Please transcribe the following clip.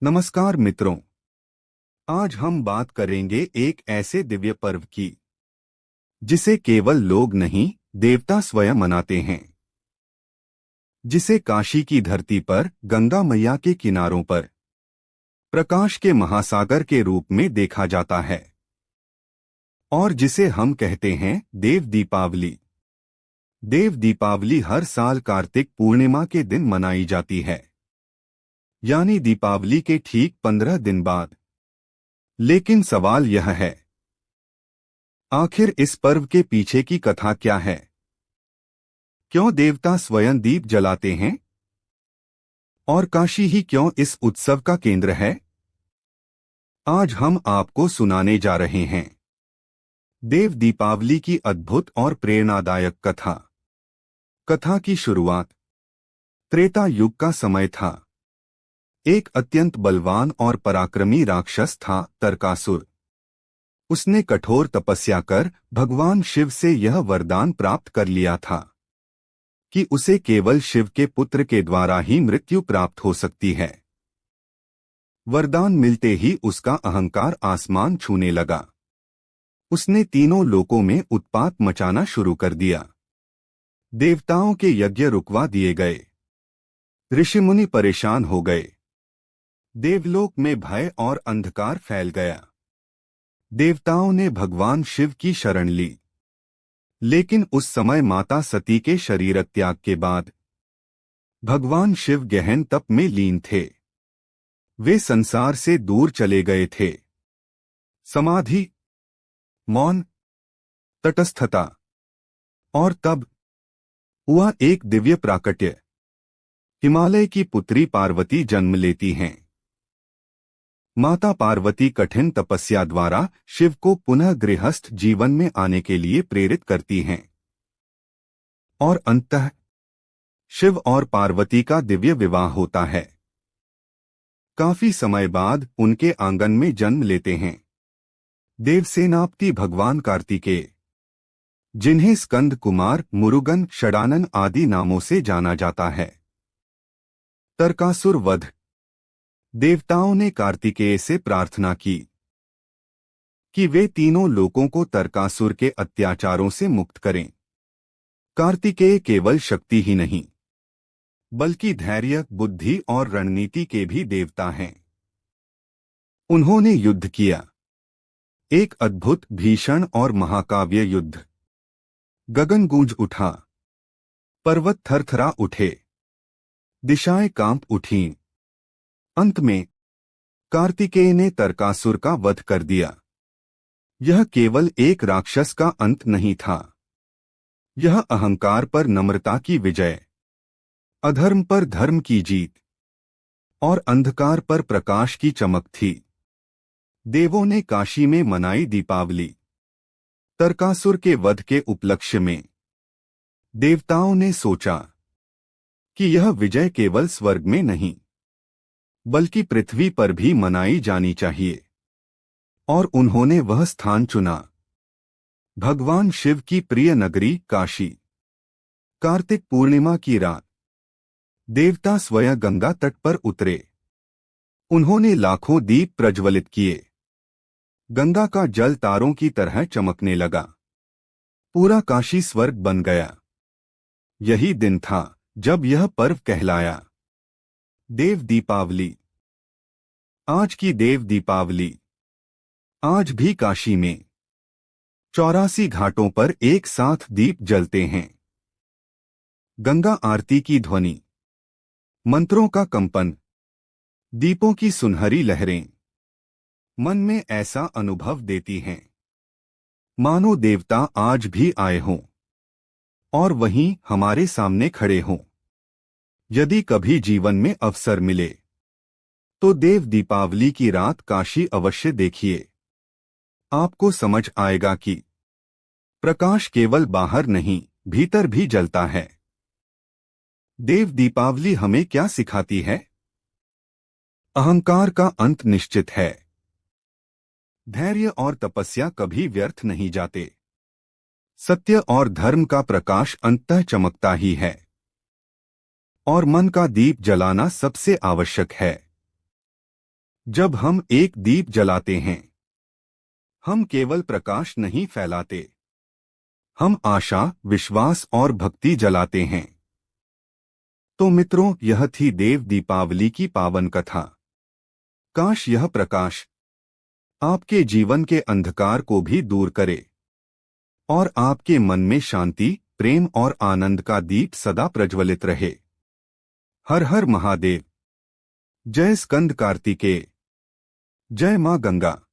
नमस्कार मित्रों। आज हम बात करेंगे एक ऐसे दिव्य पर्व की जिसे केवल लोग नहीं, देवता स्वयं मनाते हैं। जिसे काशी की धरती पर गंगा मैया के किनारों पर प्रकाश के महासागर के रूप में देखा जाता है और जिसे हम कहते हैं देव दीपावली। देव दीपावली हर साल कार्तिक पूर्णिमा के दिन मनाई जाती है, यानी दीपावली के ठीक 15 दिन बाद। लेकिन सवाल यह है, आखिर इस पर्व के पीछे की कथा क्या है? क्यों देवता स्वयं दीप जलाते हैं? और काशी ही क्यों इस उत्सव का केंद्र है? आज हम आपको सुनाने जा रहे हैं देव दीपावली की अद्भुत और प्रेरणादायक कथा। कथा की शुरुआत त्रेता युग का समय था। एक अत्यंत बलवान और पराक्रमी राक्षस था, तरकासुर। उसने कठोर तपस्या कर भगवान शिव से यह वरदान प्राप्त कर लिया था कि उसे केवल शिव के पुत्र के द्वारा ही मृत्यु प्राप्त हो सकती है। वरदान मिलते ही उसका अहंकार आसमान छूने लगा। उसने तीनों लोकों में उत्पात मचाना शुरू कर दिया। देवताओं के यज्ञ रुकवा दिए गए। ऋषिमुनि परेशान हो गए। देवलोक में भय और अंधकार फैल गया। देवताओं ने भगवान शिव की शरण ली। लेकिन उस समय माता सती के शरीर त्याग के बाद भगवान शिव गहन तप में लीन थे। वे संसार से दूर चले गए थे। समाधि, मौन, तटस्थता। और तब हुआ एक दिव्य प्राकट्य। हिमालय की पुत्री पार्वती जन्म लेती हैं। माता पार्वती कठिन तपस्या द्वारा शिव को पुनः गृहस्थ जीवन में आने के लिए प्रेरित करती हैं। और अंततः शिव और पार्वती का दिव्य विवाह होता है। काफी समय बाद उनके आंगन में जन्म लेते हैं देवसेनापति भगवान कार्तिकेय, जिन्हें स्कंद कुमार, मुरुगन, षडानन आदि नामों से जाना जाता है। तरकासुर वध। देवताओं ने कार्तिकेय से प्रार्थना की कि वे तीनों लोकों को तरकासुर के अत्याचारों से मुक्त करें। कार्तिकेय केवल शक्ति ही नहीं, बल्कि धैर्य, बुद्धि और रणनीति के भी देवता हैं। उन्होंने युद्ध किया, एक अद्भुत, भीषण और महाकाव्य युद्ध। गगन गूंज उठा, पर्वत थरथरा उठे, दिशाएं कांप उठीं। अंत में कार्तिकेय ने तरकासुर का वध कर दिया। यह केवल एक राक्षस का अंत नहीं था। यह अहंकार पर नम्रता की विजय, अधर्म पर धर्म की जीत और अंधकार पर प्रकाश की चमक थी। देवों ने काशी में मनाई दीपावली तरकासुर के वध के उपलक्ष्य में। देवताओं ने सोचा कि यह विजय केवल स्वर्ग में नहीं, बल्कि पृथ्वी पर भी मनाई जानी चाहिए। और उन्होंने वह स्थान चुना, भगवान शिव की प्रिय नगरी काशी। कार्तिक पूर्णिमा की रात देवता स्वयं गंगा तट पर उतरे। उन्होंने लाखों दीप प्रज्वलित किए। गंगा का जल तारों की तरह चमकने लगा। पूरा काशी स्वर्ग बन गया। यही दिन था जब यह पर्व कहलाया देव दीपावली। आज की देव दीपावली आज भी काशी में 84 घाटों पर एक साथ दीप जलते हैं। गंगा आरती की ध्वनि, मंत्रों का कंपन, दीपों की सुनहरी लहरें मन में ऐसा अनुभव देती हैं मानो देवता आज भी आए हों और वहीं हमारे सामने खड़े हों। यदि कभी जीवन में अवसर मिले तो देव दीपावली की रात काशी अवश्य देखिए। आपको समझ आएगा कि प्रकाश केवल बाहर नहीं, भीतर भी जलता है। देव दीपावली हमें क्या सिखाती है? अहंकार का अंत निश्चित है। धैर्य और तपस्या कभी व्यर्थ नहीं जाते। सत्य और धर्म का प्रकाश अंततः चमकता ही है। और मन का दीप जलाना सबसे आवश्यक है। जब हम एक दीप जलाते हैं, हम केवल प्रकाश नहीं फैलाते, हम आशा, विश्वास और भक्ति जलाते हैं। तो मित्रों, यह थी देव दीपावली की पावन कथा। काश यह प्रकाश आपके जीवन के अंधकार को भी दूर करे और आपके मन में शांति, प्रेम और आनंद का दीप सदा प्रज्वलित रहे। हर हर महादेव। जय स्कंद कार्तिकेय। जय मां गंगा।